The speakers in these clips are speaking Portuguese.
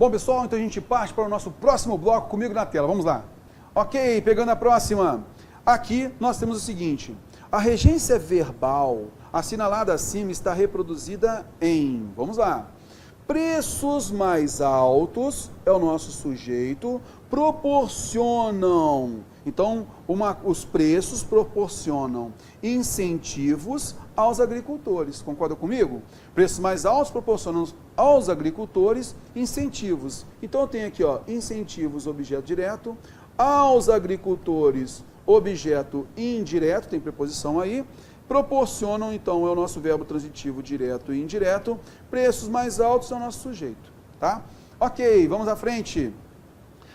Bom, pessoal, então a gente parte para o nosso próximo bloco comigo na tela. Vamos lá. Ok, pegando a próxima. Aqui nós temos o seguinte. A regência verbal assinalada acima está reproduzida em, vamos lá, preços mais altos, é o nosso sujeito, proporcionam. Então, os preços proporcionam incentivos aos agricultores. Concorda comigo? Preços mais altos proporcionam aos agricultores incentivos. Então, eu tenho aqui, ó, incentivos, objeto direto, aos agricultores, objeto indireto, tem preposição aí, proporcionam, então, é o nosso verbo transitivo direto e indireto, preços mais altos é o nosso sujeito, tá? Ok, vamos à frente.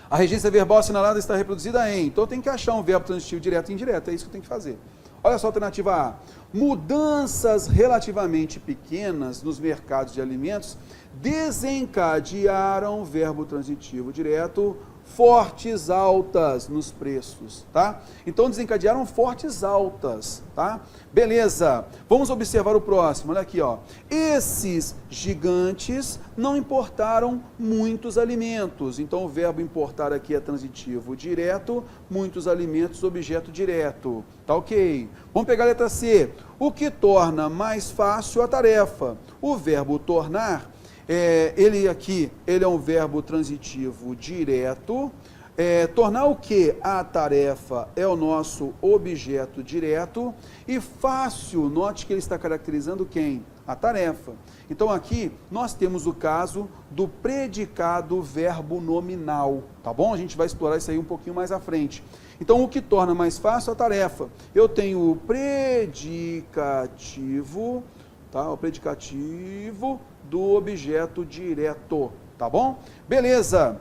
A regência verbal assinalada está reproduzida em, então eu tenho que achar um verbo transitivo direto e indireto, é isso que eu tenho que fazer. Olha só a alternativa A. Mudanças relativamente pequenas nos mercados de alimentos desencadearam, verbo transitivo direto, fortes altas nos preços, tá? Então desencadearam fortes altas, tá? Beleza, vamos observar o próximo, olha aqui, ó. Esses gigantes não importaram muitos alimentos, então o verbo importar aqui é transitivo direto, muitos alimentos, objeto direto, tá ok? Vamos pegar a letra C, o que torna mais fácil a tarefa, o verbo tornar, ele é um verbo transitivo direto, tornar o que? A tarefa é o nosso objeto direto, e fácil, note que ele está caracterizando quem? A tarefa. Então aqui nós temos o caso do predicado verbo nominal, tá bom? A gente vai explorar isso aí um pouquinho mais à frente. Então o que torna mais fácil a tarefa? Eu tenho o predicativo, tá? O predicativo do objeto direto, tá bom? Beleza.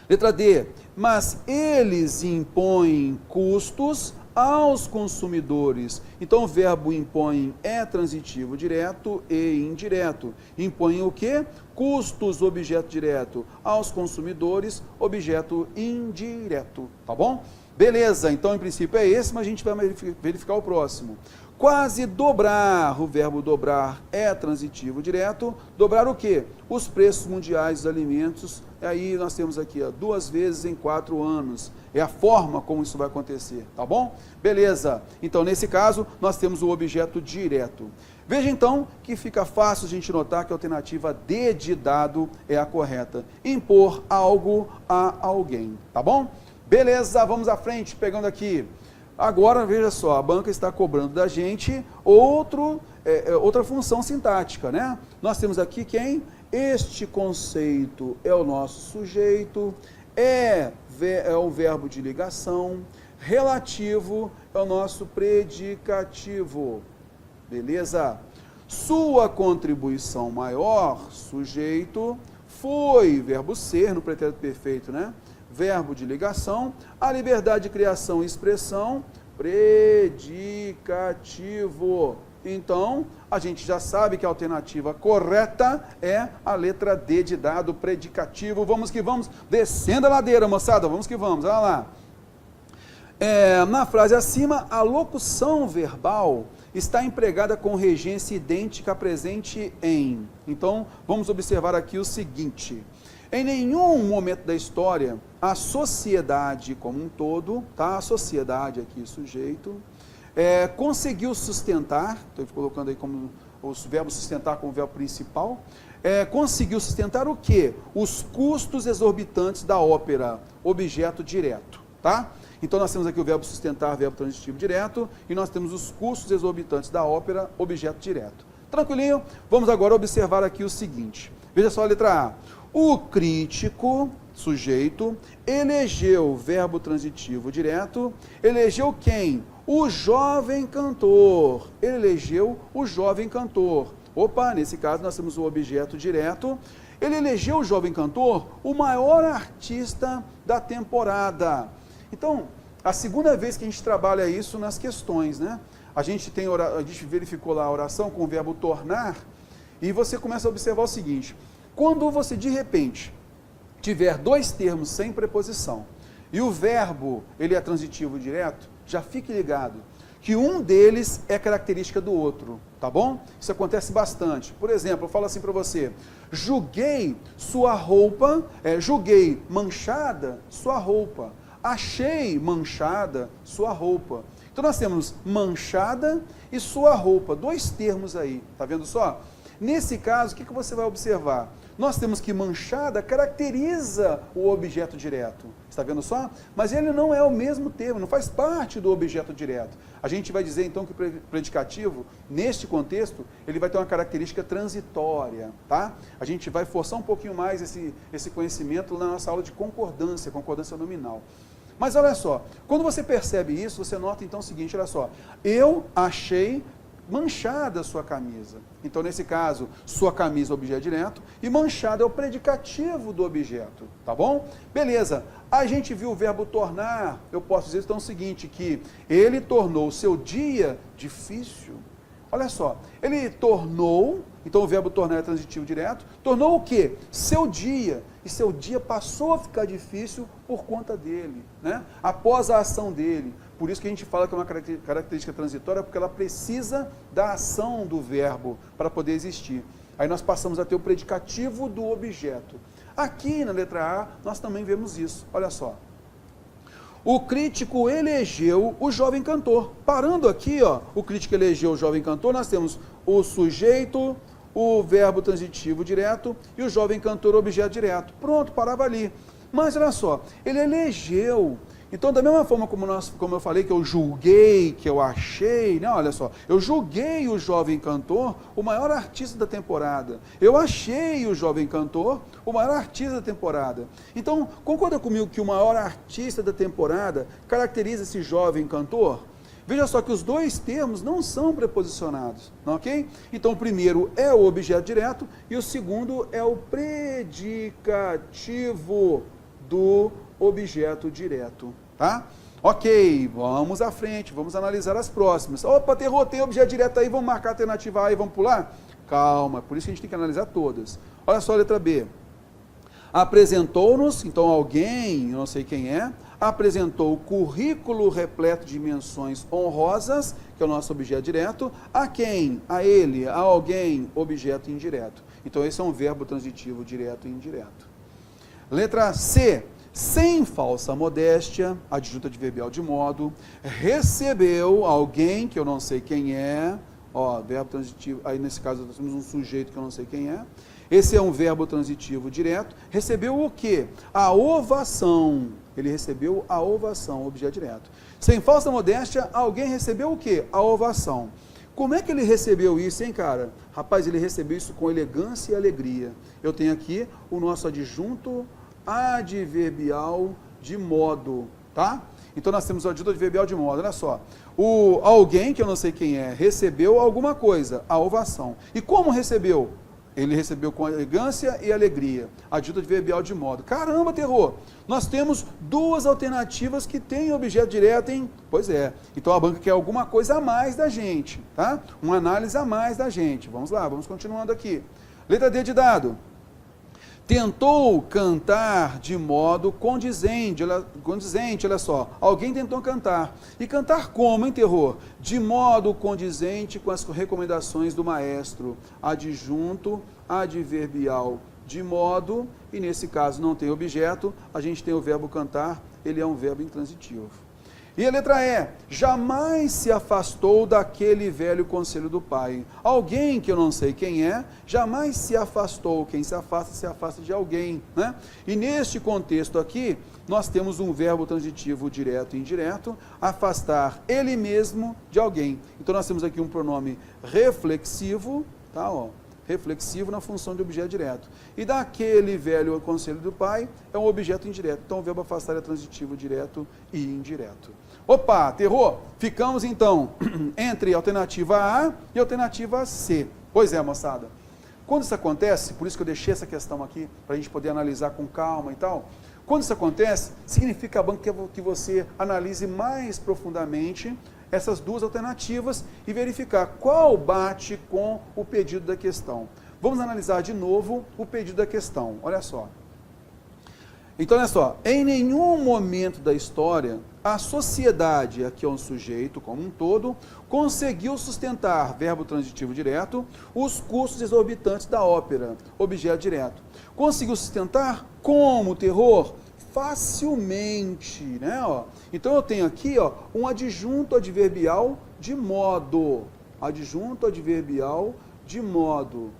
Letra D. Mas eles impõem custos aos consumidores. Então o verbo impõe é transitivo direto e indireto. Impõem o quê? Custos, objeto direto, aos consumidores, objeto indireto, tá bom? Beleza, então em princípio é esse, mas a gente vai verificar o próximo. Quase dobrar, o verbo dobrar é transitivo direto. Dobrar o quê? Os preços mundiais dos alimentos. Aí nós temos aqui, ó, 2 vezes em 4 anos. É a forma como isso vai acontecer, tá bom? Beleza. Então, nesse caso, nós temos o objeto direto. Veja, então, que fica fácil a gente notar que a alternativa D de dado é a correta. Impor algo a alguém, tá bom? Beleza, vamos à frente, pegando aqui. Agora, veja só, a banca está cobrando da gente outra função sintática, né? Nós temos aqui quem? Este conceito é o nosso sujeito, é o verbo de ligação, relativo é o nosso predicativo, beleza? Sua contribuição maior, sujeito, foi, verbo ser no pretérito perfeito, né? Verbo de ligação, a liberdade de criação e expressão, predicativo. Então, a gente já sabe que a alternativa correta é a letra D de dado, predicativo. Vamos que vamos, descendo a ladeira, moçada, vamos que vamos, olha lá. Na frase acima, a locução verbal está empregada com regência idêntica presente em. Então, vamos observar aqui o seguinte. Em nenhum momento da história, a sociedade como um todo, tá? A sociedade aqui, sujeito, conseguiu sustentar, estou colocando aí como o verbo sustentar como verbo principal, conseguiu sustentar o quê? Os custos exorbitantes da ópera, objeto direto, tá? Então nós temos aqui o verbo sustentar, verbo transitivo direto, e nós temos os custos exorbitantes da ópera, objeto direto. Tranquilinho? Vamos agora observar aqui o seguinte. Veja só a letra A. O crítico, sujeito, elegeu, verbo transitivo direto, elegeu quem? O jovem cantor. Ele elegeu o jovem cantor. Opa, nesse caso nós temos o objeto direto. Ele elegeu o jovem cantor, o maior artista da temporada. Então, a segunda vez que a gente trabalha isso nas questões, né? A gente verificou lá a oração com o verbo tornar, e você começa a observar o seguinte. Quando você, de repente, tiver 2 termos sem preposição, e o verbo, ele é transitivo direto, já fique ligado, que um deles é característica do outro, tá bom? Isso acontece bastante. Por exemplo, eu falo assim para você, julguei sua roupa, julguei manchada sua roupa, achei manchada sua roupa. Então nós temos manchada e sua roupa, dois termos aí, tá vendo só? Nesse caso, o que você vai observar? Nós temos que manchada caracteriza o objeto direto, está vendo só? Mas ele não é o mesmo termo, não faz parte do objeto direto. A gente vai dizer então que o predicativo, neste contexto, ele vai ter uma característica transitória, tá? A gente vai forçar um pouquinho mais esse conhecimento na nossa aula de concordância nominal. Mas olha só, quando você percebe isso, você nota então o seguinte, olha só, eu achei manchada a sua camisa. Então, nesse caso, sua camisa é o objeto direto e manchada é o predicativo do objeto, tá bom? Beleza. A gente viu o verbo tornar, eu posso dizer então o seguinte, que ele tornou o seu dia difícil. Olha só, ele tornou, então o verbo tornar é transitivo direto, tornou o quê? Seu dia. E seu dia passou a ficar difícil por conta dele, né? Após a ação dele. Por isso que a gente fala que é uma característica transitória, porque ela precisa da ação do verbo para poder existir. Aí nós passamos a ter o predicativo do objeto. Aqui na letra A, nós também vemos isso. Olha só. O crítico elegeu o jovem cantor. Parando aqui, ó, o crítico elegeu o jovem cantor, nós temos o sujeito, o verbo transitivo direto e o jovem cantor, o objeto direto. Pronto, parava ali. Mas olha só, ele elegeu. Então, da mesma forma como eu falei que eu julguei, que eu achei, né? Olha só, eu julguei o jovem cantor, o maior artista da temporada. Eu achei o jovem cantor, o maior artista da temporada. Então, concorda comigo que o maior artista da temporada caracteriza esse jovem cantor? Veja só que os dois termos não são preposicionados, ok? Então, o primeiro é o objeto direto e o segundo é o predicativo do objeto direto, tá? Ok, vamos à frente, vamos analisar as próximas. Opa, tem objeto direto aí, vamos marcar a alternativa A e vamos pular? Calma, por isso que a gente tem que analisar todas. Olha só a letra B. Apresentou-nos, então alguém, eu não sei quem é, apresentou o currículo repleto de menções honrosas, que é o nosso objeto direto, a quem? A ele, a alguém, objeto indireto. Então esse é um verbo transitivo direto e indireto. Letra C. Sem falsa modéstia, adjunto adverbial de modo, recebeu alguém, que eu não sei quem é, ó, verbo transitivo, aí nesse caso nós temos um sujeito que eu não sei quem é, esse é um verbo transitivo direto, recebeu o quê? A ovação, ele recebeu a ovação, objeto direto. Sem falsa modéstia, alguém recebeu o quê? A ovação. Como é que ele recebeu isso, hein, cara? Rapaz, ele recebeu isso com elegância e alegria. Eu tenho aqui o nosso adjunto adverbial de modo, tá? Então nós temos o adjunto adverbial de modo, olha só. O alguém, que eu não sei quem é, recebeu alguma coisa, a ovação. E como recebeu? Ele recebeu com elegância e alegria. Adjunto adverbial de modo. Caramba, terror! Nós temos duas alternativas que têm objeto direto, hein? Pois é. Então a banca quer alguma coisa a mais da gente, tá? Uma análise a mais da gente. Vamos lá, vamos continuando aqui. Letra D de dado. Tentou cantar de modo condizente, olha só, alguém tentou cantar. E cantar como, hein, terror? De modo condizente com as recomendações do maestro. Adjunto, adverbial de modo, e nesse caso não tem objeto, a gente tem o verbo cantar, ele é um verbo intransitivo. E a letra E, jamais se afastou daquele velho conselho do pai. Alguém que eu não sei quem é, jamais se afastou. Quem se afasta de alguém, né? E neste contexto aqui, nós temos um verbo transitivo direto e indireto, afastar ele mesmo de alguém. Então nós temos aqui um pronome reflexivo, tá, ó, reflexivo na função de objeto direto. E daquele velho conselho do pai é um objeto indireto. Então o verbo afastar é transitivo direto e indireto. Opa, terror! Ficamos então entre alternativa A e alternativa C. Pois é, moçada. Quando isso acontece, por isso que eu deixei essa questão aqui, para a gente poder analisar com calma e tal. Quando isso acontece, significa que você analise mais profundamente essas duas alternativas e verificar qual bate com o pedido da questão. Vamos analisar de novo o pedido da questão. Olha só. Então, olha só, em nenhum momento da história, a sociedade, aqui é um sujeito como um todo, conseguiu sustentar, verbo transitivo direto, os custos exorbitantes da ópera, objeto direto. Conseguiu sustentar como terror? Facilmente, né? Ó. Então, eu tenho aqui um adjunto adverbial de modo. Adjunto adverbial de modo.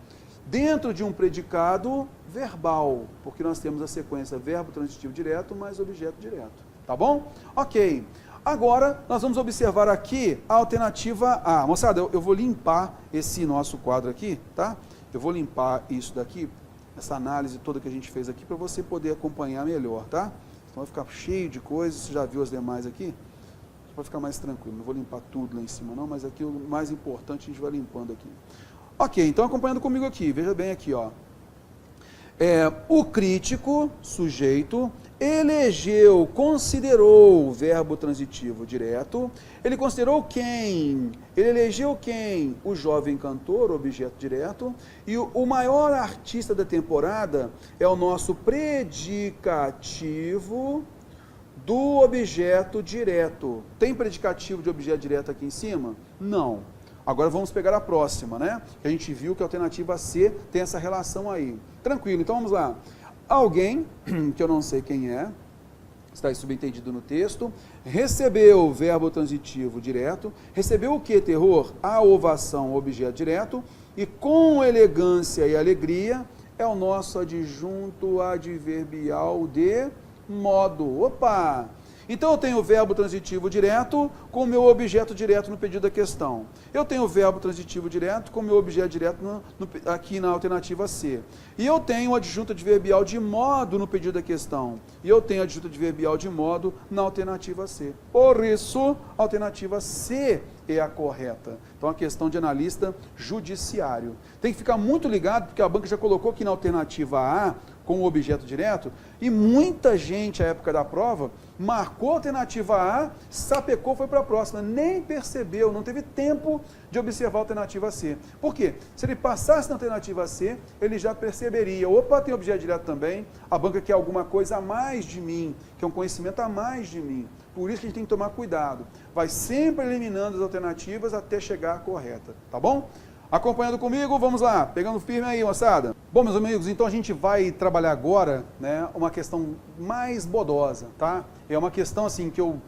Dentro de um predicado verbal, porque nós temos a sequência verbo transitivo direto mais objeto direto, tá bom? Ok. Agora, nós vamos observar aqui a alternativa A. Moçada, eu vou limpar esse nosso quadro aqui, tá? Eu vou limpar isso daqui, essa análise toda que a gente fez aqui, para você poder acompanhar melhor, tá? Então vai ficar cheio de coisas, você já viu as demais aqui? Vai ficar mais tranquilo, não vou limpar tudo lá em cima não, mas aqui o mais importante a gente vai limpando aqui. Ok, então acompanhando comigo aqui, veja bem aqui, ó. O crítico, sujeito, elegeu, considerou, verbo transitivo direto, ele considerou quem? Ele elegeu quem? O jovem cantor, objeto direto, e o maior artista da temporada é o nosso predicativo do objeto direto. Tem predicativo de objeto direto aqui em cima? Não. Agora vamos pegar a próxima, né? Que a gente viu que a alternativa C tem essa relação aí. Tranquilo, então vamos lá. Alguém, que eu não sei quem é, está aí subentendido no texto, recebeu o verbo transitivo direto, recebeu o que, terror? A ovação, objeto direto, e com elegância e alegria é o nosso adjunto adverbial de modo. Opa! Então eu tenho o verbo transitivo direto com o meu objeto direto no pedido da questão. Eu tenho o verbo transitivo direto com o meu objeto direto aqui na alternativa C. E eu tenho o adjunto adverbial de modo no pedido da questão. E eu tenho o adjunto adverbial de modo na alternativa C. Por isso, a alternativa C é a correta. Então, a questão de analista judiciário. Tem que ficar muito ligado, porque a banca já colocou aqui na alternativa A, com o objeto direto, e muita gente, à época da prova, marcou a alternativa A, sapecou, foi para a próxima, nem percebeu, não teve tempo de observar a alternativa C. Por quê? Se ele passasse na alternativa C, ele já perceberia, opa, tem objeto direto também, a banca quer alguma coisa a mais de mim, quer um conhecimento a mais de mim. Por isso que a gente tem que tomar cuidado. Vai sempre eliminando as alternativas até chegar à correta, tá bom? Acompanhando comigo, vamos lá, pegando firme aí, moçada. Bom, meus amigos, então a gente vai trabalhar agora, né, uma questão mais bodosa, tá? É uma questão assim que eu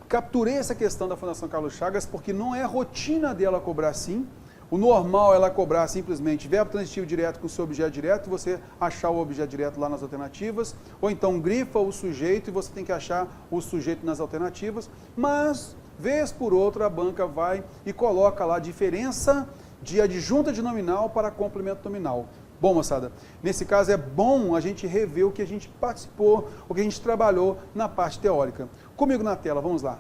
capturei essa questão da Fundação Carlos Chagas porque não é rotina dela cobrar assim. O normal é ela cobrar simplesmente verbo transitivo direto com o seu objeto direto, e você achar o objeto direto lá nas alternativas, ou então grifa o sujeito e você tem que achar o sujeito nas alternativas, mas, vez por outra, a banca vai e coloca lá a diferença de adjunta de nominal para complemento nominal. Bom, moçada, nesse caso é bom a gente rever o que a gente participou, o que a gente trabalhou na parte teórica. Comigo na tela, vamos lá.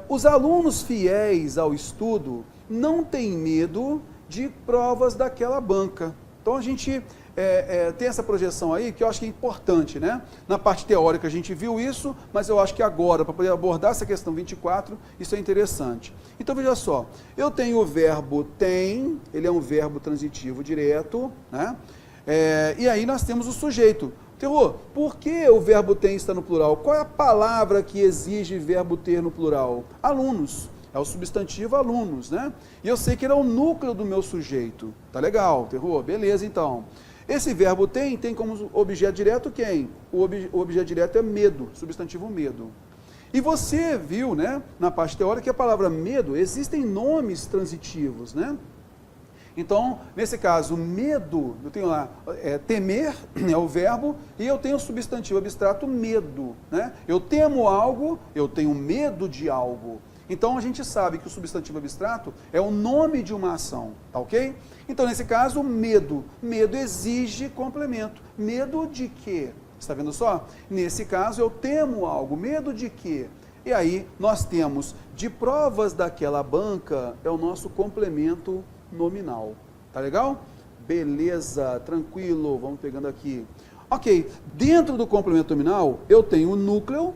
Os alunos fiéis ao estudo não têm medo de provas daquela banca. Então a gente tem essa projeção aí que eu acho que é importante, né? Na parte teórica a gente viu isso, mas eu acho que agora, para poder abordar essa questão 24, isso é interessante. Então veja só, eu tenho o verbo tem, ele é um verbo transitivo direto, né? E aí nós temos o sujeito. Terror, por que o verbo tem está no plural? Qual é a palavra que exige verbo ter no plural? Alunos. É o substantivo alunos, né? E eu sei que ele é o núcleo do meu sujeito. Tá legal, terror? Beleza, então. Esse verbo tem como objeto direto quem? O objeto direto é medo, substantivo medo. E você viu, né, na parte teórica, que a palavra medo, existem nomes transitivos, né? Então, nesse caso, medo, eu tenho lá, temer é o verbo, e eu tenho o substantivo abstrato medo, né? Eu temo algo, eu tenho medo de algo. Então, a gente sabe que o substantivo abstrato é o nome de uma ação, tá ok? Então, nesse caso, medo. Medo exige complemento. Medo de quê? Está vendo só? Nesse caso, eu temo algo. Medo de quê? E aí, nós temos, de provas daquela banca, é o nosso complemento nominal. Tá legal? Beleza, tranquilo, vamos pegando aqui. Ok, dentro do complemento nominal, eu tenho o núcleo,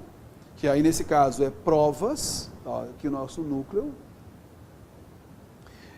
que aí nesse caso é provas, ó, aqui o nosso núcleo.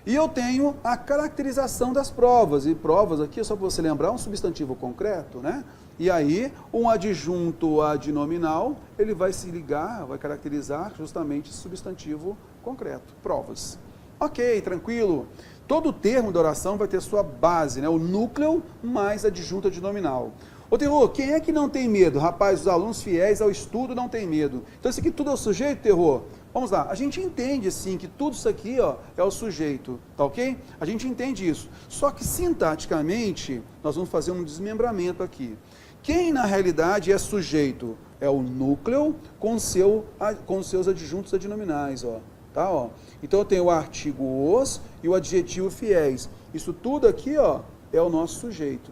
E eu tenho a caracterização das provas, e provas aqui, só para você lembrar, um substantivo concreto, né? E aí, um adjunto adnominal, ele vai se ligar, vai caracterizar justamente esse substantivo concreto. Provas. Ok, tranquilo. Todo termo da oração vai ter sua base, né? O núcleo mais adjunto adnominal. Ô Terror, quem é que não tem medo? Rapaz, os alunos fiéis ao estudo não tem medo. Então isso aqui tudo é o sujeito, Terror? Vamos lá, a gente entende sim que tudo isso aqui ó, é o sujeito, tá ok? A gente entende isso. Só que sintaticamente, nós vamos fazer um desmembramento aqui. Quem na realidade é sujeito? É o núcleo com seus adjuntos adnominais, ó. Tá, ó. Então eu tenho o artigo os e o adjetivo fiéis. Isso tudo aqui ó, é o nosso sujeito.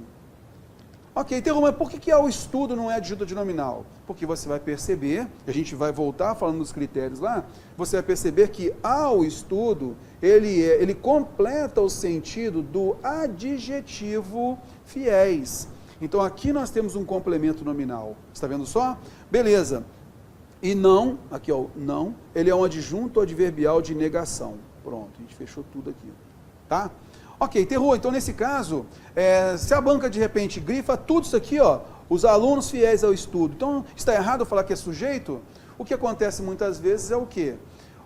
Ok, então, mas por que ao estudo não é adjunto adnominal? Porque você vai perceber, a gente vai voltar falando dos critérios lá, você vai perceber que ao estudo, ele completa o sentido do adjetivo fiéis. Então aqui nós temos um complemento nominal, está vendo só? Beleza. E não, aqui ó, não, ele é um adjunto adverbial de negação. Pronto, a gente fechou tudo aqui, tá? Ok, Terror, então nesse caso, se a banca de repente grifa tudo isso aqui, ó, os alunos fiéis ao estudo, então está errado eu falar que é sujeito? O que acontece muitas vezes é o quê?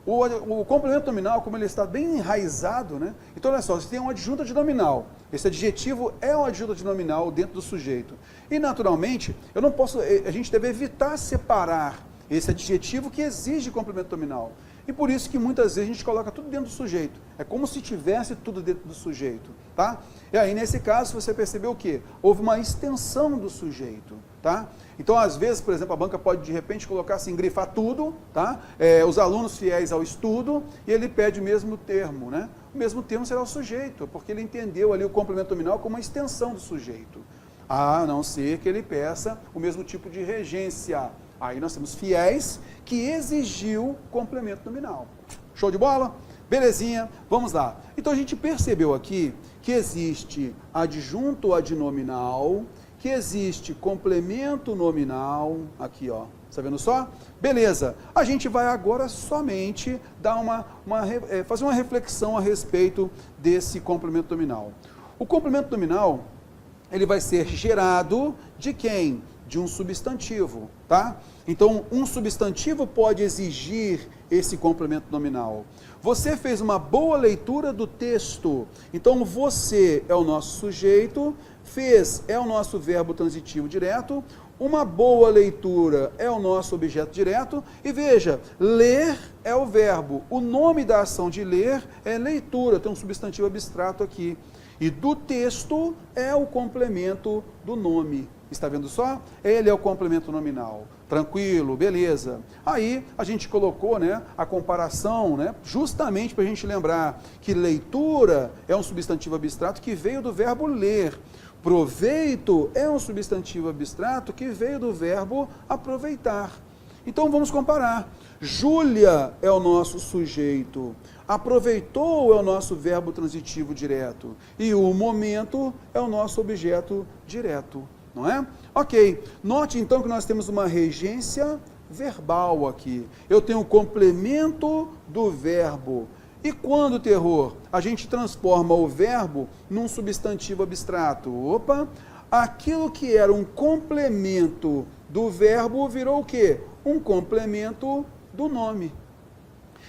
O complemento nominal, como ele está bem enraizado, né? Então olha só, você tem um adjunto adnominal, esse adjetivo é um adjunto adnominal dentro do sujeito. E naturalmente, a gente deve evitar separar esse adjetivo que exige complemento nominal. E por isso que muitas vezes a gente coloca tudo dentro do sujeito. É como se tivesse tudo dentro do sujeito, tá? E aí, nesse caso, você percebeu o quê? Houve uma extensão do sujeito, tá? Então, às vezes, por exemplo, a banca pode, de repente, colocar assim, grifar tudo, tá? Os alunos fiéis ao estudo, e ele pede o mesmo termo, né? O mesmo termo será o sujeito, porque ele entendeu ali o complemento nominal como uma extensão do sujeito. A não ser que ele peça o mesmo tipo de regência. Aí nós temos fiéis que exigiu complemento nominal. Show de bola? Belezinha, vamos lá. Então a gente percebeu aqui que existe adjunto adnominal, que existe complemento nominal, aqui ó, está vendo só? Beleza, a gente vai agora somente dar fazer uma reflexão a respeito desse complemento nominal. O complemento nominal, ele vai ser gerado de quem? De um substantivo, tá? Então, um substantivo pode exigir esse complemento nominal. Você fez uma boa leitura do texto, então você é o nosso sujeito, fez é o nosso verbo transitivo direto, uma boa leitura é o nosso objeto direto, e veja, ler é o verbo, o nome da ação de ler é leitura, tem um substantivo abstrato aqui, e do texto é o complemento do nome. Está vendo só? Ele é o complemento nominal. Tranquilo, beleza. Aí a gente colocou, né, a comparação, né, justamente para a gente lembrar que leitura é um substantivo abstrato que veio do verbo ler. Proveito é um substantivo abstrato que veio do verbo aproveitar. Então vamos comparar. Júlia é o nosso sujeito. Aproveitou é o nosso verbo transitivo direto. E o momento é o nosso objeto direto. Não é? Ok, note então que nós temos uma regência verbal aqui. Eu tenho o complemento do verbo. E quando, Terror, a gente transforma o verbo num substantivo abstrato? Opa, aquilo que era um complemento do verbo virou o quê? Um complemento do nome.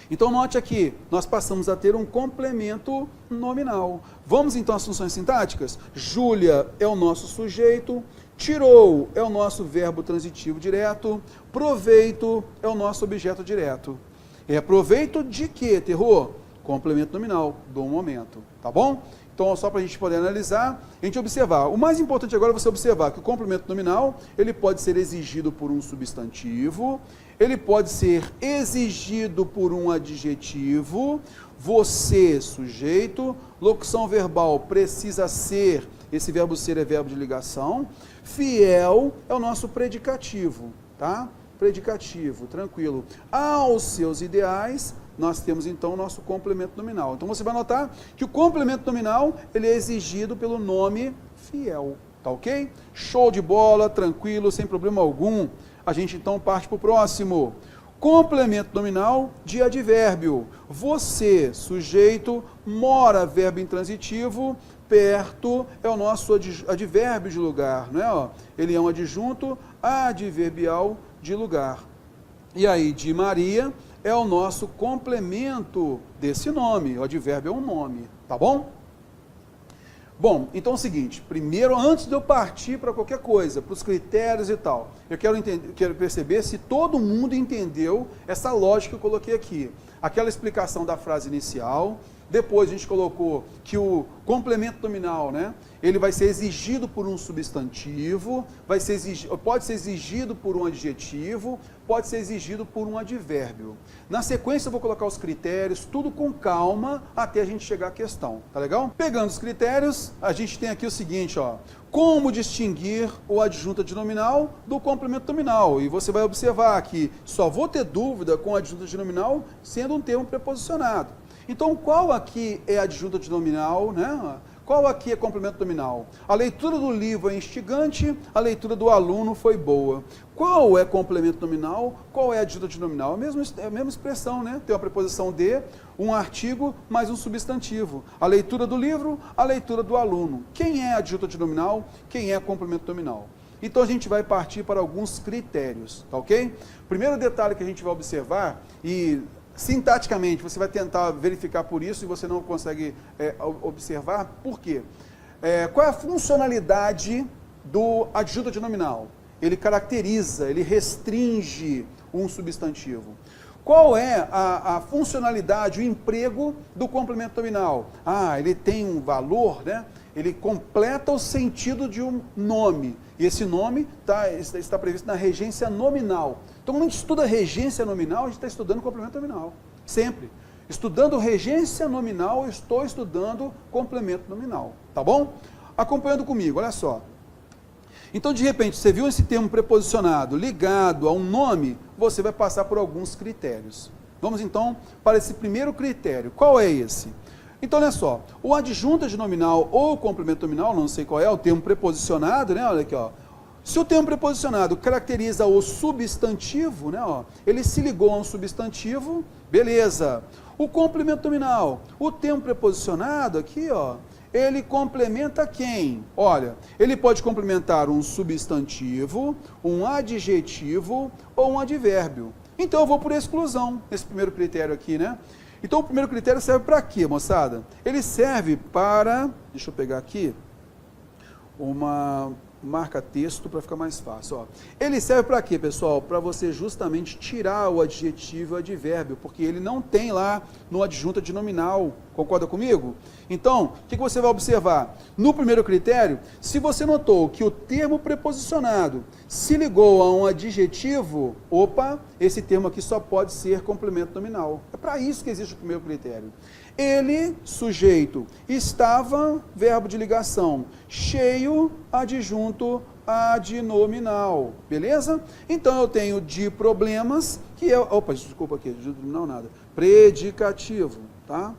Então note aqui, nós passamos a ter um complemento nominal. Vamos então às funções sintáticas? Júlia é o nosso sujeito, tirou é o nosso verbo transitivo direto, proveito é o nosso objeto direto. É proveito de quê, Terror? Complemento nominal, do momento, tá bom? Então, só para a gente poder analisar, a gente observar. O mais importante agora é você observar que o complemento nominal, ele pode ser exigido por um substantivo, ele pode ser exigido por um adjetivo, você, sujeito, locução verbal precisa ser, esse verbo ser é verbo de ligação, fiel é o nosso predicativo, tá? Predicativo, tranquilo. Aos seus ideais, nós temos então o nosso complemento nominal. Então você vai notar que o complemento nominal, ele é exigido pelo nome fiel, tá ok? Show de bola, tranquilo, sem problema algum. A gente então parte para o próximo. Complemento nominal de advérbio. Você, sujeito, mora, verbo intransitivo, perto é o nosso advérbio de lugar, né? Ó, ele é um adjunto adverbial de lugar. E aí, de Maria é o nosso complemento desse nome. O advérbio é um nome, tá bom? Bom, então é o seguinte, primeiro, antes de eu partir para qualquer coisa, para os critérios e tal, eu quero perceber se todo mundo entendeu essa lógica que eu coloquei aqui. Aquela explicação da frase inicial, depois a gente colocou que o complemento nominal, né, ele vai ser exigido por um substantivo, pode ser exigido por um adjetivo, pode ser exigido por um advérbio. Na sequência eu vou colocar os critérios, tudo com calma, até a gente chegar à questão, tá legal? Pegando os critérios, a gente tem aqui o seguinte, ó, como distinguir o adjunto adnominal do complemento nominal? E você vai observar que só vou ter dúvida com o adjunto adnominal sendo um termo preposicionado. Então, qual aqui é adjunto adnominal, né? Qual aqui é complemento nominal? A leitura do livro é instigante, a leitura do aluno foi boa. Qual é complemento nominal? Qual é adjunto adnominal? É a mesma expressão, né? Tem uma preposição de, um artigo, mais um substantivo. A leitura do livro, a leitura do aluno. Quem é adjunto adnominal? Quem é complemento nominal? Então, a gente vai partir para alguns critérios, tá ok? Primeiro detalhe que a gente vai observar, e sintaticamente, você vai tentar verificar por isso e você não consegue observar. Por quê? Qual é a funcionalidade do adjunto adnominal? Ele caracteriza, ele restringe um substantivo. Qual é a funcionalidade, o emprego do complemento nominal? Ele tem um valor, né? Ele completa o sentido de um nome. E esse nome está previsto na regência nominal. Então, quando a gente estuda regência nominal, a gente está estudando complemento nominal. Sempre. Estudando regência nominal, eu estou estudando complemento nominal. Tá bom? Acompanhando comigo, olha só. Então, de repente, você viu esse termo preposicionado ligado a um nome, você vai passar por alguns critérios. Vamos, então, para esse primeiro critério. Qual é esse? Então, olha só, o adjunto adnominal ou complemento nominal, não sei qual é, o termo preposicionado, né? Olha aqui, ó. Se o termo preposicionado caracteriza o substantivo, né? Ó, ele se ligou a um substantivo, beleza. O complemento nominal, o termo preposicionado aqui, ó, ele complementa quem? Olha, ele pode complementar um substantivo, um adjetivo ou um advérbio. Então, eu vou por exclusão, nesse primeiro critério aqui, né? Então, o primeiro critério serve para quê, moçada? Ele serve para, deixa eu pegar aqui, uma marca-texto para ficar mais fácil. Ó. Ele serve para quê, pessoal? Para você justamente tirar o adjetivo e o advérbio, porque ele não tem lá no adjunto adnominal. Concorda comigo? Então, o que você vai observar? No primeiro critério, se você notou que o termo preposicionado se ligou a um adjetivo, opa, esse termo aqui só pode ser complemento nominal. É para isso que existe o primeiro critério. Ele, sujeito, estava, verbo de ligação, cheio, adjunto adnominal, beleza? Então, eu tenho de problemas, que é, opa, desculpa aqui, não nada, predicativo, tá?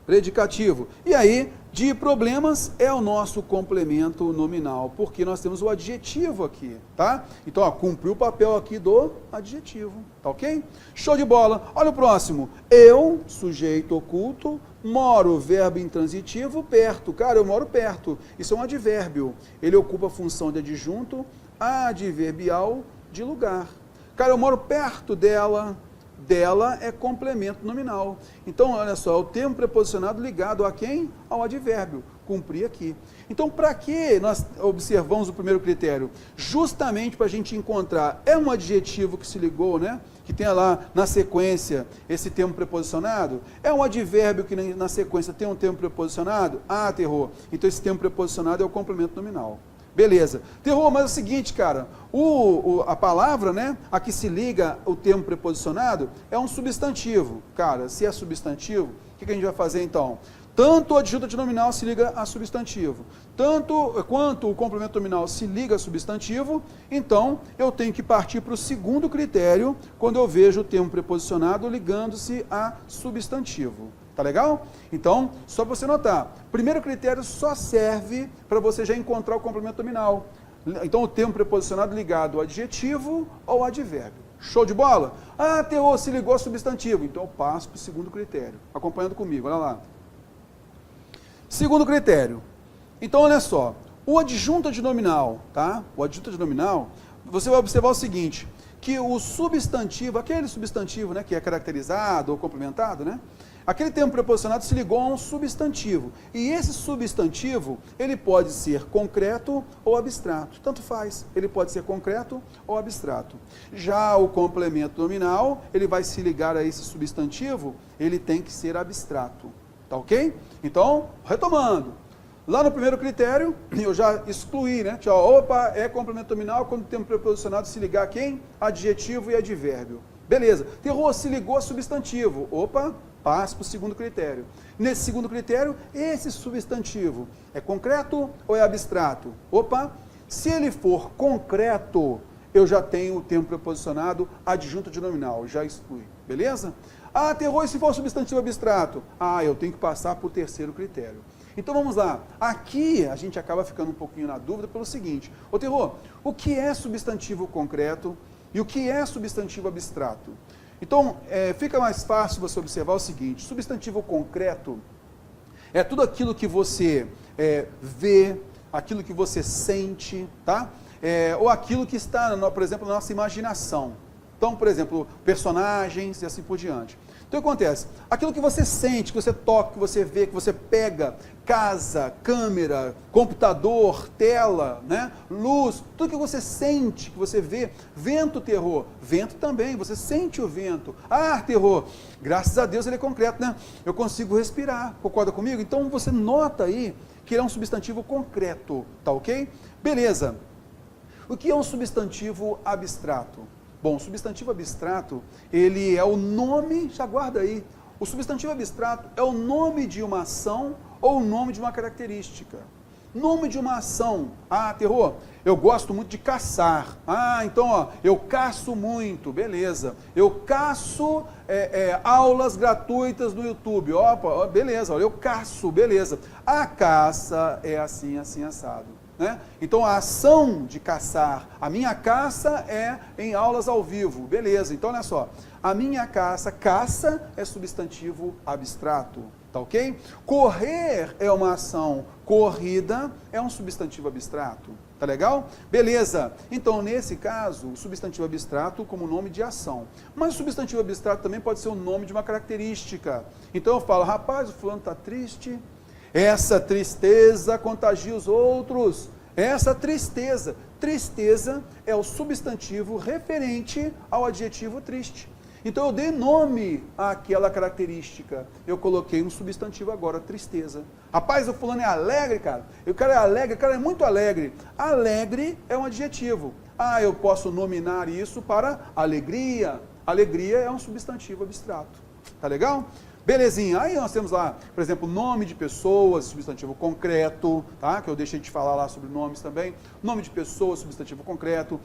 Predicativo. E aí, de problemas é o nosso complemento nominal, porque nós temos o adjetivo aqui, tá? Então, ó, cumpriu o papel aqui do adjetivo, tá ok? Show de bola. Olha o próximo. Eu, sujeito oculto, moro, verbo intransitivo, perto. Cara, eu moro perto. Isso é um advérbio. Ele ocupa a função de adjunto adverbial de lugar. Cara, eu moro perto dela. Dela é complemento nominal. Então, olha só, o termo preposicionado ligado a quem? Ao advérbio. Cumprir aqui. Então, para que nós observamos o primeiro critério? Justamente para a gente encontrar, é um adjetivo que se ligou, né? Que tem lá na sequência esse termo preposicionado? É um advérbio que na sequência tem um termo preposicionado? Ah, terror. Então, esse termo preposicionado é o complemento nominal. Beleza. Terror, mas é o seguinte, cara, a palavra, né, a que se liga o termo preposicionado é um substantivo. Cara, se é substantivo, o que a gente vai fazer então? Tanto o adjunto adnominal se liga a substantivo, tanto quanto o complemento nominal se liga a substantivo, então eu tenho que partir para o segundo critério, quando eu vejo o termo preposicionado ligando-se a substantivo. Tá legal? Então, só para você notar, primeiro critério só serve para você já encontrar o complemento nominal. Então, o termo preposicionado ligado ao adjetivo ou advérbio. Show de bola? Ah, terror, se ligou ao substantivo. Então, eu passo para o segundo critério. Acompanhando comigo, olha lá. Segundo critério. Então, olha só, o adjunto adnominal, tá? O adjunto adnominal, você vai observar o seguinte, que o substantivo, aquele substantivo, né, que é caracterizado ou complementado, né? Aquele termo preposicionado se ligou a um substantivo. E esse substantivo, ele pode ser concreto ou abstrato. Tanto faz, ele pode ser concreto ou abstrato. Já o complemento nominal, ele vai se ligar a esse substantivo, ele tem que ser abstrato. Tá ok? Então, retomando. Lá no primeiro critério, eu já excluí, né? Opa, é complemento nominal quando o termo preposicionado se ligar a quem? Adjetivo e advérbio. Beleza. Terror se ligou a substantivo. Opa, passa para o segundo critério. Nesse segundo critério, esse substantivo é concreto ou é abstrato? Opa, se ele for concreto, eu já tenho o termo preposicionado adjunto adnominal, já exclui. Beleza? Ah, terror, e se for substantivo abstrato? Ah, eu tenho que passar para o terceiro critério. Então vamos lá, aqui a gente acaba ficando um pouquinho na dúvida pelo seguinte, ô Terror, o que é substantivo concreto e o que é substantivo abstrato? Então, fica mais fácil você observar o seguinte, substantivo concreto é tudo aquilo que você vê, aquilo que você sente, tá? Ou aquilo que está, por exemplo, na nossa imaginação. Então, por exemplo, personagens e assim por diante. Então, o que acontece? Aquilo que você sente, que você toca, que você vê, que você pega, casa, câmera, computador, tela, né? Luz, tudo que você sente, que você vê. Vento, Terror. Vento também, você sente o vento. Ah, Terror, graças a Deus ele é concreto, né? Eu consigo respirar, concorda comigo? Então, você nota aí que ele é um substantivo concreto, tá ok? Beleza. O que é um substantivo abstrato? Bom, o substantivo abstrato, ele é o nome, já guarda aí, o substantivo abstrato é o nome de uma ação ou o nome de uma característica. Nome de uma ação. Ah, Terror, eu gosto muito de caçar. Ah, então, ó, eu caço muito, beleza. Eu caço aulas gratuitas no YouTube. Opa, beleza, eu caço, beleza. A caça é assim, assim, assado. Né? Então, a ação de caçar, a minha caça é em aulas ao vivo, beleza, então olha só, a minha caça é substantivo abstrato, tá ok? Correr é uma ação, corrida é um substantivo abstrato, tá legal? Beleza, então nesse caso, o substantivo abstrato como nome de ação, mas o substantivo abstrato também pode ser o nome de uma característica, então eu falo, rapaz, o fulano está triste, essa tristeza contagia os outros. Essa tristeza. Tristeza é o substantivo referente ao adjetivo triste. Então eu dei nome àquela característica. Eu coloquei um substantivo agora, tristeza. Rapaz, o fulano é alegre, cara. O cara é alegre, o cara é muito alegre. Alegre é um adjetivo. Ah, eu posso nominar isso para alegria. Alegria é um substantivo abstrato. Tá legal? Belezinha, aí nós temos lá, por exemplo, nome de pessoas, substantivo concreto, tá? Que eu deixei de falar lá sobre nomes também. Nome de pessoas, substantivo concreto.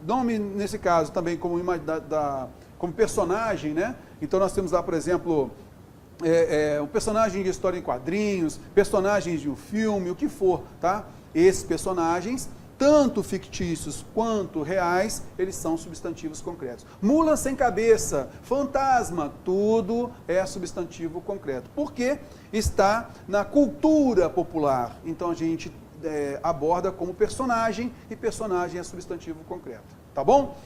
Nome, nesse caso, também como personagem, né? Então nós temos lá, por exemplo, um personagem de história em quadrinhos, personagens de um filme, o que for, tá? Esses personagens, tanto fictícios quanto reais, eles são substantivos concretos. Mula sem cabeça, fantasma, tudo é substantivo concreto. Porque está na cultura popular. Então a gente aborda como personagem, e personagem é substantivo concreto. Tá bom?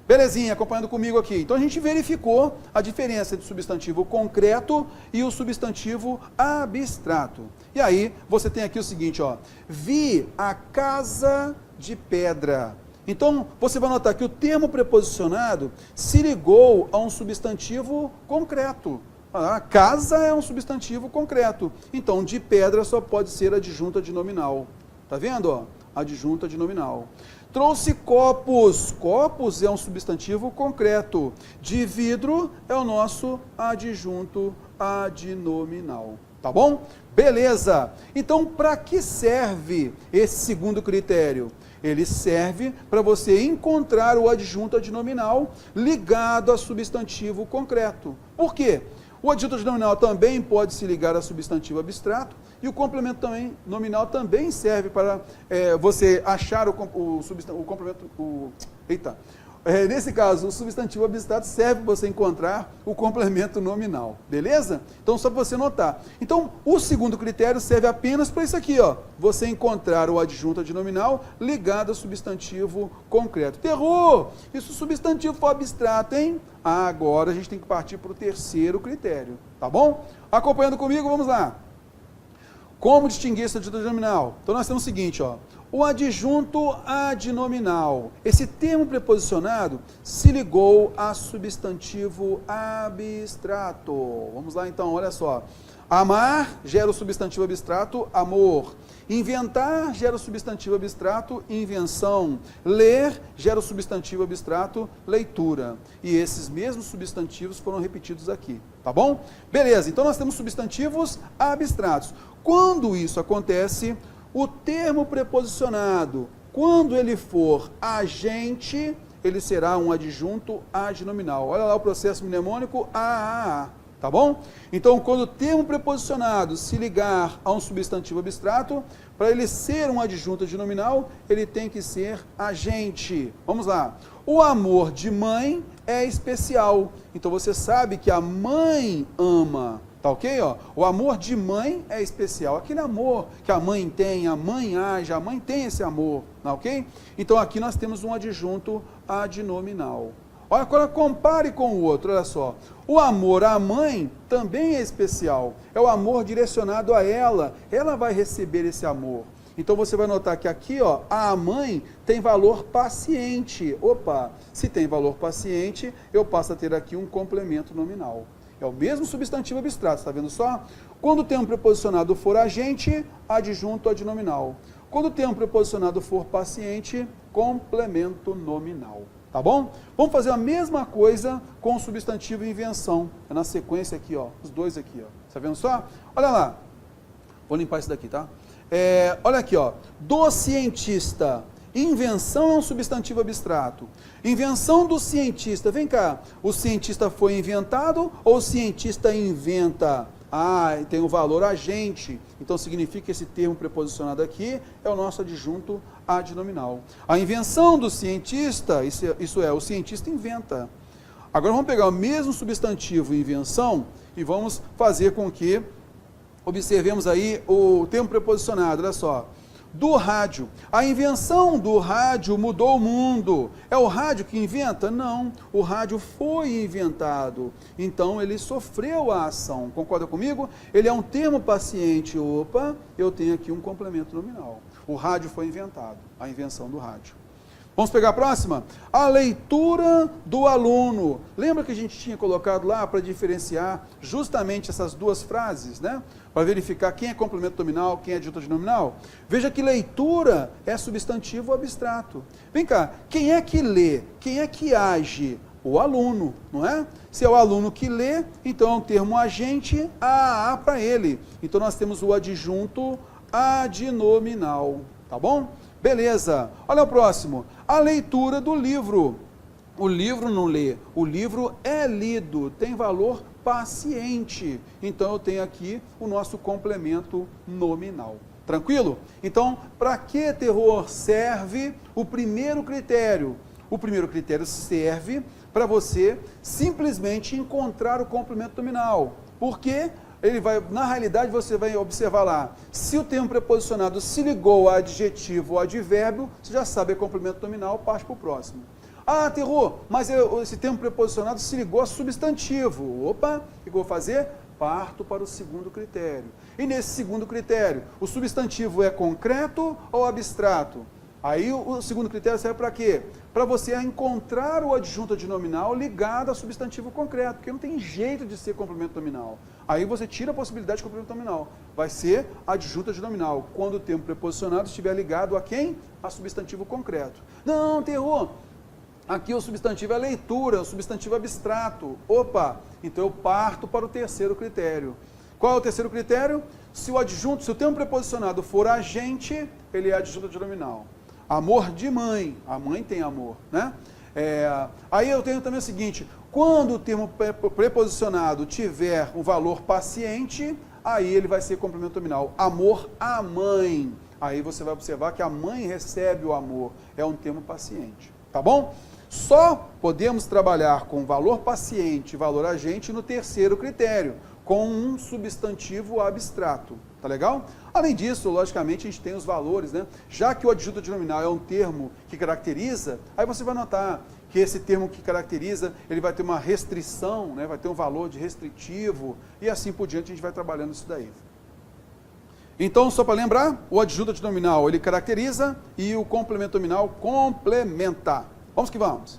Belezinha, acompanhando comigo aqui. Então a gente verificou a diferença entre o substantivo concreto e o substantivo abstrato. E aí você tem aqui o seguinte, ó, vi a casa de pedra. Então você vai notar que o termo preposicionado se ligou a um substantivo concreto. A casa é um substantivo concreto. Então de pedra só pode ser adjunto adnominal. Tá vendo, ó? Adjunto adnominal. Trouxe copos. Copos é um substantivo concreto. De vidro é o nosso adjunto adnominal. Tá bom? Beleza. Então, para que serve esse segundo critério? Ele serve para você encontrar o adjunto adnominal ligado a substantivo concreto. Por quê? O adjunto adnominal também pode se ligar a substantivo abstrato e o complemento nominal também serve para você achar o complemento, Nesse caso, o substantivo abstrato serve para você encontrar o complemento nominal, beleza? Então, só para você notar. Então, o segundo critério serve apenas para isso aqui, ó. Você encontrar o adjunto adnominal ligado ao substantivo concreto. Terror! E se o substantivo for abstrato, hein? Agora a gente tem que partir para o terceiro critério, tá bom? Acompanhando comigo, vamos lá. Como distinguir esse adjunto adnominal? Então, nós temos o seguinte, ó. O adjunto adnominal. Esse termo preposicionado se ligou a substantivo abstrato. Vamos lá então, olha só. Amar gera o substantivo abstrato amor. Inventar gera o substantivo abstrato invenção. Ler gera o substantivo abstrato leitura. E esses mesmos substantivos foram repetidos aqui, tá bom? Beleza, então nós temos substantivos abstratos. Quando isso acontece, o termo preposicionado, quando ele for agente, ele será um adjunto adnominal. Olha lá o processo mnemônico AAA, tá bom? Então, quando o termo preposicionado se ligar a um substantivo abstrato, para ele ser um adjunto adnominal, ele tem que ser agente. Vamos lá. O amor de mãe é especial. Então, você sabe que a mãe ama. Tá ok? Ó, o amor de mãe é especial. Aquele amor que a mãe tem, a mãe age, a mãe tem esse amor. Tá ok? Então aqui nós temos um adjunto adnominal. Olha, agora compare com o outro, olha só. O amor à mãe também é especial. É o amor direcionado a ela. Ela vai receber esse amor. Então você vai notar que aqui, ó, a mãe tem valor paciente. Opa, se tem valor paciente, eu passo a ter aqui um complemento nominal. É o mesmo substantivo abstrato, está vendo só? Quando o termo preposicionado for agente, adjunto adnominal. Quando o termo preposicionado for paciente, complemento nominal. Tá bom? Vamos fazer a mesma coisa com o substantivo invenção. É na sequência aqui, ó. Os dois aqui, ó. Está vendo só? Olha lá. Vou limpar isso daqui, tá? Olha aqui, ó. Do cientista. Invenção é um substantivo abstrato. Invenção do cientista. Vem cá, o cientista foi inventado ou o cientista inventa? Tem o valor agente. Então significa que esse termo preposicionado aqui é o nosso adjunto adnominal. A invenção do cientista, isso é, o cientista inventa. Agora vamos pegar o mesmo substantivo invenção e vamos fazer com que observemos aí o termo preposicionado, olha só. Do rádio. A invenção do rádio mudou o mundo. É o rádio que inventa? Não. O rádio foi inventado. Então, ele sofreu a ação. Concorda comigo? Ele é um termo paciente. Opa, eu tenho aqui um complemento nominal. O rádio foi inventado. A invenção do rádio. Vamos pegar a próxima? A leitura do aluno. Lembra que a gente tinha colocado lá para diferenciar justamente essas duas frases, né? Para verificar quem é complemento nominal, quem é adjunto adnominal? Veja que leitura é substantivo abstrato. Vem cá, quem é que lê? Quem é que age? O aluno, não é? Se é o aluno que lê, então é um termo agente AAA para ele. Então nós temos o adjunto adnominal, tá bom? Beleza. Olha o próximo. A leitura do livro. O livro não lê, o livro é lido, tem valor paciente. Então eu tenho aqui o nosso complemento nominal. Tranquilo? Então, para que terror serve o primeiro critério? O primeiro critério serve para você simplesmente encontrar o complemento nominal. Porque na realidade você vai observar lá, se o termo preposicionado se ligou a adjetivo ou advérbio, você já sabe, é complemento nominal, parte para o próximo. Terror, mas esse termo preposicionado se ligou a substantivo. Opa, o que eu vou fazer? Parto para o segundo critério. E nesse segundo critério, o substantivo é concreto ou abstrato? Aí o segundo critério serve para quê? Para você encontrar o adjunto adnominal ligado ao substantivo concreto, porque não tem jeito de ser complemento nominal. Aí você tira a possibilidade de complemento nominal. Vai ser adjunto adnominal, quando o termo preposicionado estiver ligado a quem? A substantivo concreto. Não, terror! Aqui o substantivo é leitura, o substantivo abstrato. Opa! Então eu parto para o terceiro critério. Qual é o terceiro critério? Se o termo preposicionado for agente, ele é adjunto adnominal. Amor de mãe, a mãe tem amor, né? Aí eu tenho também o seguinte, quando o termo preposicionado tiver o valor paciente, aí ele vai ser complemento nominal. Amor à mãe. Aí você vai observar que a mãe recebe o amor, é um termo paciente, tá bom? Só podemos trabalhar com valor paciente e valor agente no terceiro critério, com um substantivo abstrato. Tá legal? Além disso, logicamente, a gente tem os valores, né? Já que o adjunto adnominal é um termo que caracteriza, aí você vai notar que esse termo que caracteriza, ele vai ter uma restrição, né? Vai ter um valor de restritivo, e assim por diante a gente vai trabalhando isso daí. Então, só para lembrar, o adjunto adnominal, ele caracteriza e o complemento nominal complementa. Vamos que vamos.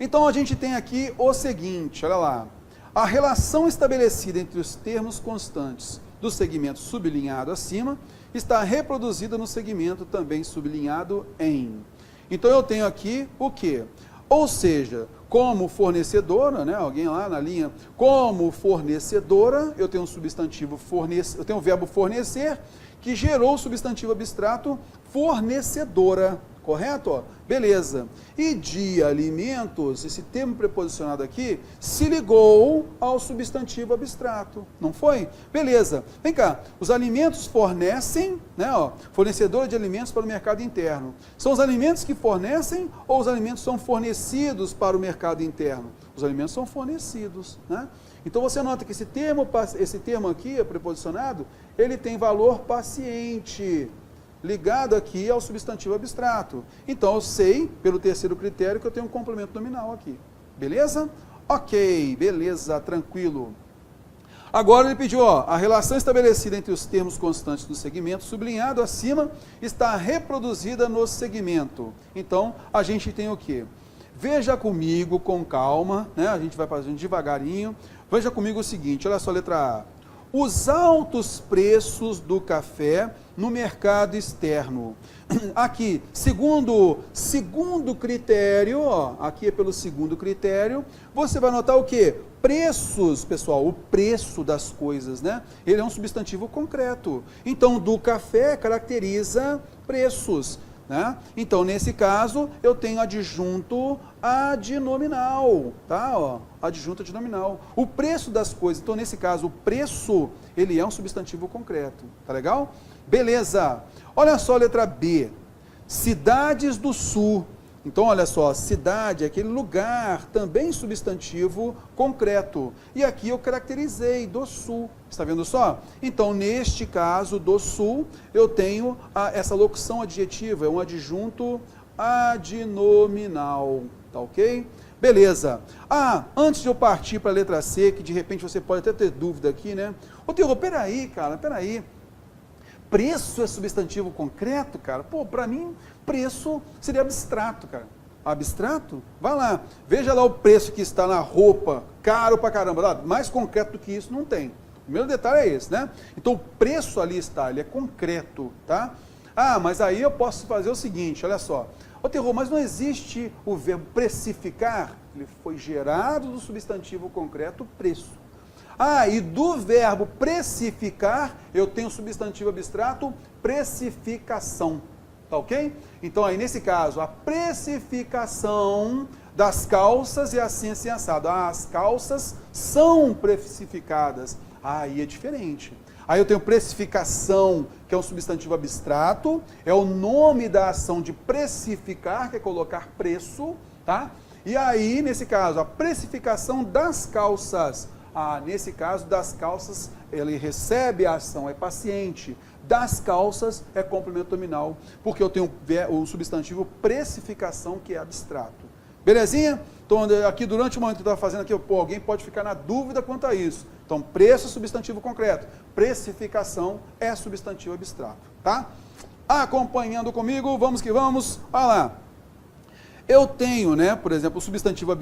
Então, a gente tem aqui o seguinte, olha lá. A relação estabelecida entre os termos constantes do segmento sublinhado acima está reproduzida no segmento também sublinhado em. Então, eu tenho aqui o quê? Ou seja, como fornecedora, né, alguém lá na linha, como fornecedora, eu tenho um substantivo fornecer, eu tenho o verbo fornecer, que gerou o substantivo abstrato fornecedora. Correto? Ó, beleza. E de alimentos, esse termo preposicionado aqui, se ligou ao substantivo abstrato. Não foi? Beleza. Vem cá. Os alimentos fornecem, né? Ó, fornecedora de alimentos para o mercado interno. São os alimentos que fornecem ou os alimentos são fornecidos para o mercado interno? Os alimentos são fornecidos, né? Então você nota que esse termo aqui, preposicionado, ele tem valor paciente, ligado aqui ao substantivo abstrato. Então, eu sei, pelo terceiro critério, que eu tenho um complemento nominal aqui. Beleza? Ok, beleza, tranquilo. Agora ele pediu, ó, a relação estabelecida entre os termos constantes do segmento, sublinhado acima, está reproduzida no segmento. Então, a gente tem o quê? Veja comigo com calma, né? A gente vai fazendo devagarinho. Veja comigo o seguinte, olha só, letra A. Os altos preços do café no mercado externo. Aqui, segundo critério, ó, aqui é pelo segundo critério, você vai notar o quê? Preços, pessoal, o preço das coisas, né? Ele é um substantivo concreto. Então, do café caracteriza preços, né? Então, nesse caso, eu tenho adjunto adnominal, tá? Ó, adjunto adnominal. O preço das coisas, então, nesse caso, o preço, ele é um substantivo concreto, tá legal? Beleza. Olha só a letra B. Cidades do Sul. Então, olha só, cidade, aquele lugar, também substantivo concreto. E aqui eu caracterizei do Sul. Está vendo só? Então, neste caso, do Sul, eu tenho essa locução adjetiva, é um adjunto adnominal. Tá ok? Beleza. Antes de eu partir para a letra C, que de repente você pode até ter dúvida aqui, né? Ô, Teodoro, peraí, cara, peraí. Preço é substantivo concreto, cara? Pô, para mim, preço seria abstrato, cara. Abstrato? Vai lá, veja lá o preço que está na roupa, caro pra caramba. Mais concreto do que isso não tem. O primeiro detalhe é esse, né? Então, o preço ali está, ele é concreto, tá? Mas aí eu posso fazer o seguinte, olha só. Ô, Terror, mas não existe o verbo precificar? Ele foi gerado do substantivo concreto preço. E do verbo precificar, eu tenho o substantivo abstrato precificação. Tá ok? Então, aí nesse caso, a precificação das calças é assim, assim, assado. As calças são precificadas. Aí é diferente. Aí eu tenho precificação, que é um substantivo abstrato, é o nome da ação de precificar, que é colocar preço, tá? E aí, nesse caso, a precificação das calças. Nesse caso, das calças, ele recebe a ação, é paciente. Das calças é complemento nominal, porque eu tenho o substantivo precificação, que é abstrato. Belezinha? Então, aqui durante o momento que eu estava fazendo aqui, alguém pode ficar na dúvida quanto a isso. Então, preço é substantivo concreto, precificação é substantivo abstrato, tá? Acompanhando comigo, vamos que vamos. Olha lá. Eu tenho, né, por exemplo, o substantivo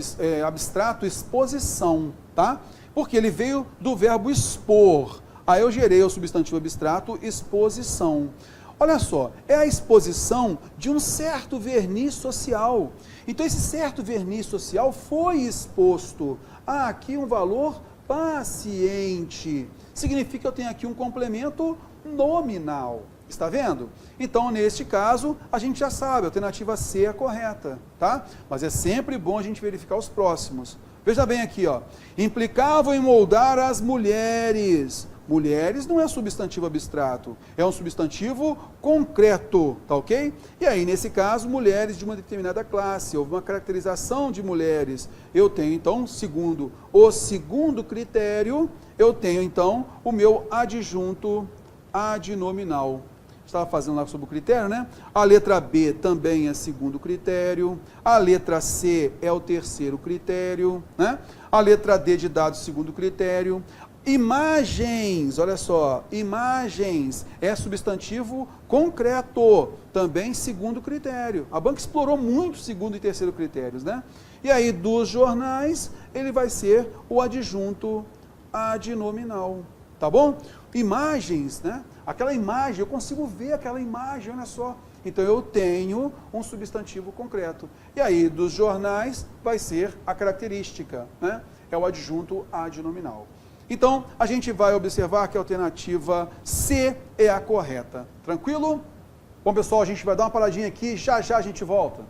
abstrato exposição, tá? Porque ele veio do verbo expor. Aí eu gerei o substantivo abstrato exposição. Olha só, é a exposição de um certo verniz social. Então, esse certo verniz social foi exposto. Aqui um valor paciente. Significa que eu tenho aqui um complemento nominal. Está vendo? Então, neste caso, a gente já sabe, a alternativa C é a correta, tá? Mas é sempre bom a gente verificar os próximos. Veja bem aqui, ó. Implicavam em moldar as mulheres Mulheres não é substantivo abstrato, é um substantivo concreto, tá ok? E aí, nesse caso, mulheres de uma determinada classe, houve uma caracterização de mulheres. Eu tenho, então, segundo o segundo critério, eu tenho, então, o meu adjunto adnominal. Estava fazendo lá sobre o critério, né? A letra B também é segundo critério, a letra C é o terceiro critério, né? A letra D de dados, segundo critério. Imagens, olha só, imagens é substantivo concreto, também segundo critério. A banca explorou muito segundo e terceiro critérios, né? E aí, dos jornais, ele vai ser o adjunto adnominal, tá bom? Imagens, né? Aquela imagem, eu consigo ver aquela imagem, olha só. Então, eu tenho um substantivo concreto. E aí, dos jornais, vai ser a característica, né? É o adjunto adnominal. Então, a gente vai observar que a alternativa C é a correta. Tranquilo? Bom, pessoal, a gente vai dar uma paradinha aqui, já já a gente volta.